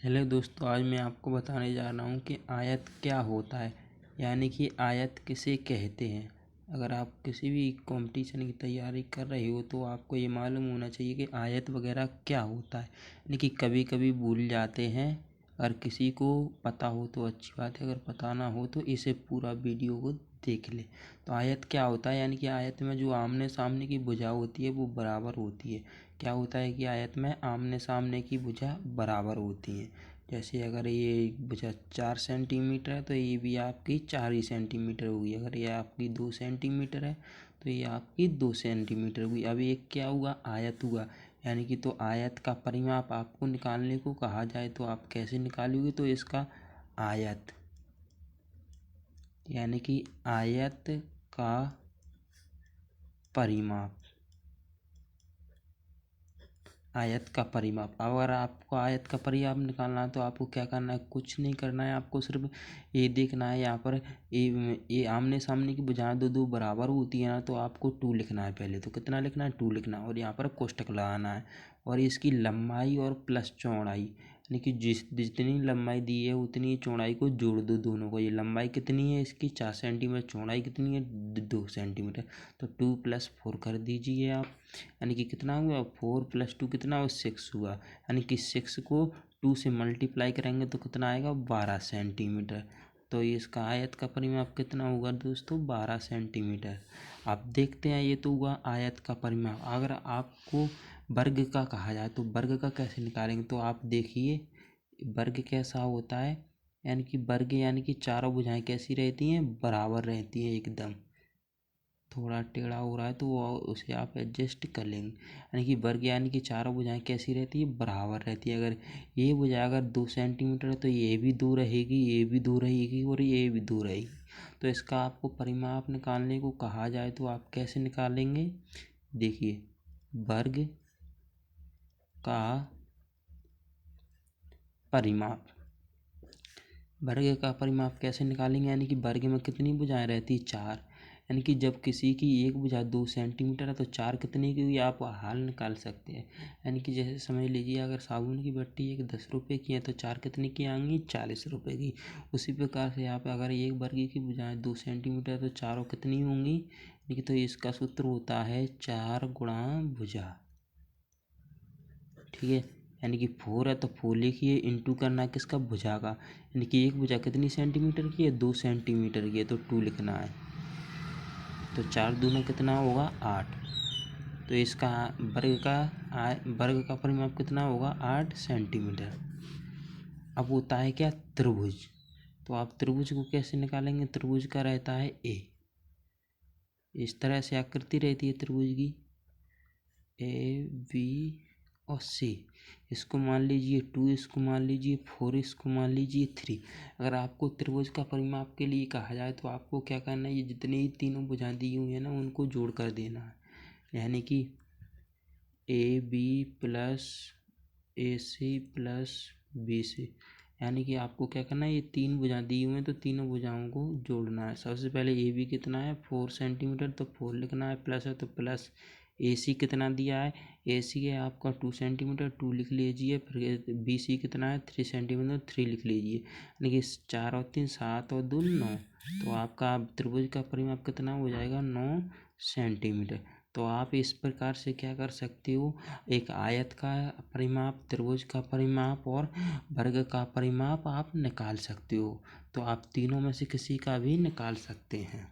Hello दोस्तों, आज मैं आपको बताने जा रहा हूँ कि आयत क्या होता है, यानी कि आयत किसे कहते हैं। अगर आप किसी भी कंपटीशन की तैयारी कर रहे हो तो आपको ये मालूम होना चाहिए कि आयत वगैरह क्या होता है। यानी कि कभी कभी भूल जाते हैं। अगर किसी को पता हो तो अच्छी बात है, अगर पता ना हो तो इसे पूरा वीडियो को देख ले। तो आयत क्या होता है, यानी कि आयत में जो आमने सामने की भुजा होती है वो बराबर होती है। क्या होता है कि आयत में आमने सामने की भुजा बराबर होती हैं। जैसे अगर ये भुजा 4 सेंटीमीटर है तो ये भी आपकी 4 ही सेंटीमीटर होगी। अगर ये आपकी 2 सेंटीमीटर है तो ये आपकी 2 सेंटीमीटर हुई। अब ये क्या हुआ, आयत हुआ। यानी कि तो आयत का परिमाप आपको निकालने को कहा जाए तो आप कैसे निकालोगे, तो इसका आयत, यानी कि आयत का परिमाप, आयत का परिमाप। अगर आपको आयत का परिमाप निकालना है तो आपको क्या करना है, कुछ नहीं करना है। आपको सिर्फ ये देखना है, यहाँ पर ये आमने सामने की भुजाएं दो दो बराबर होती है ना, तो आपको 2 लिखना है। पहले तो कितना लिखना है, 2 लिखना है, और यहाँ पर कोष्टक लगाना है। और इसकी लंबाई और प्लस चौड़ाई, यानी कि जितनी लंबाई दी है उतनी चौड़ाई को जोड़ दो दोनों को। ये लंबाई कितनी है इसकी 4 सेंटीमीटर, चौड़ाई कितनी है 2 सेंटीमीटर। तो 2 + 4 कर दीजिए आप। यानी कि कितना हुआ, 4 + 2 कितना हुआ, 6 हुआ। यानी कि 6 को 2 से मल्टीप्लाई करेंगे तो कितना आएगा, 12 सेंटीमीटर। तो इसका आयत का परिमाप कितना होगा दोस्तों, 12 सेंटीमीटर। आप देखते हैं, ये तो हुआ आयत का परिमाप। अगर आपको वर्ग का कहा जाए तो वर्ग का कैसे निकालेंगे, तो आप देखिए वर्ग कैसा होता है। यानी कि वर्ग, यानी कि चारों भुजाएं कैसी रहती हैं, बराबर रहती हैं एकदम। थोड़ा टेढ़ा हो रहा है तो वो उसे आप एडजस्ट कर लेंगे। यानी कि वर्ग, यानी कि चारों भुजाएं कैसी रहती है, बराबर रहती है। अगर ये भुजा अगर 2 सेंटीमीटर है तो ये भी 2 रहेगी, ये भी 2 रहेगी, और ये भी 2 रहेगी। तो इसका आपको परिमाप निकालने को कहा जाए तो आप कैसे निकालेंगे, देखिए वर्ग का परिमाप, वर्ग का परिमाप कैसे निकालेंगे। यानी कि वर्ग में कितनी भुजाएं रहती, 4। यानी कि जब किसी की एक भुजा 2 सेंटीमीटर है तो 4 कितने की हुई, आप हाल निकाल सकते हैं। यानी कि जैसे समझ लीजिए, अगर साबुन की बट्टी एक 10 रुपये की है तो 4 कितने की आएंगी, 40 रुपये की। उसी प्रकार से यहाँ पे अगर एक वर्ग की भुजाएं 2 सेंटीमीटर तो चारों कितनी होंगी। यानी कि तो इसका सूत्र होता है 4 गुणा भुजा, ठीक है। यानी कि 4 है तो 4 लिखिए, इंटू करना है किसका, भुजा का। यानी कि एक भुजा कितनी सेंटीमीटर की है, 2 सेंटीमीटर की है, तो 2 लिखना है। तो 4 दूना कितना होगा, 8। तो इसका वर्ग का परिमाप कितना होगा, 8 सेंटीमीटर। अब होता है क्या, त्रिभुज। तो आप त्रिभुज को कैसे निकालेंगे, त्रिभुज का रहता है ए। इस तरह से आकृति रहती है त्रिभुज की, ए बी और सी। इसको मान लीजिए 2, इसको मान लीजिए 4, इसको मान लीजिए 3। अगर आपको त्रिभुज का परिमाप के लिए कहा जाए तो आपको क्या करना है, ये जितनी ही तीनों भुजाएं दी हुई है ना उनको जोड़ कर देना है। यानी कि A B plus A C plus B C. यानी कि आपको क्या करना है, ये 3 भुजाएं दी हुई हैं तो तीनों भुजाओं को जोड़ना है। सबसे पहले ए बी कितना है, 4 सेंटीमीटर, तो 4 लिखना है। प्लस है तो प्लस। ए सी कितना दिया है, ए सी है आपका 2 सेंटीमीटर, 2 लिख लीजिए। फिर बी सी कितना है, 3 सेंटीमीटर, 3 लिख लीजिए। यानी कि 4 और 3 7 और 2 9। तो आपका त्रिभुज का परिमाप कितना हो जाएगा, 9 सेंटीमीटर। तो आप इस प्रकार से क्या कर सकते हो, एक आयत का परिमाप, त्रिभुज का परिमाप और वर्ग का परिमाप आप निकाल सकते हो। तो आप तीनों में से किसी का भी निकाल सकते हैं।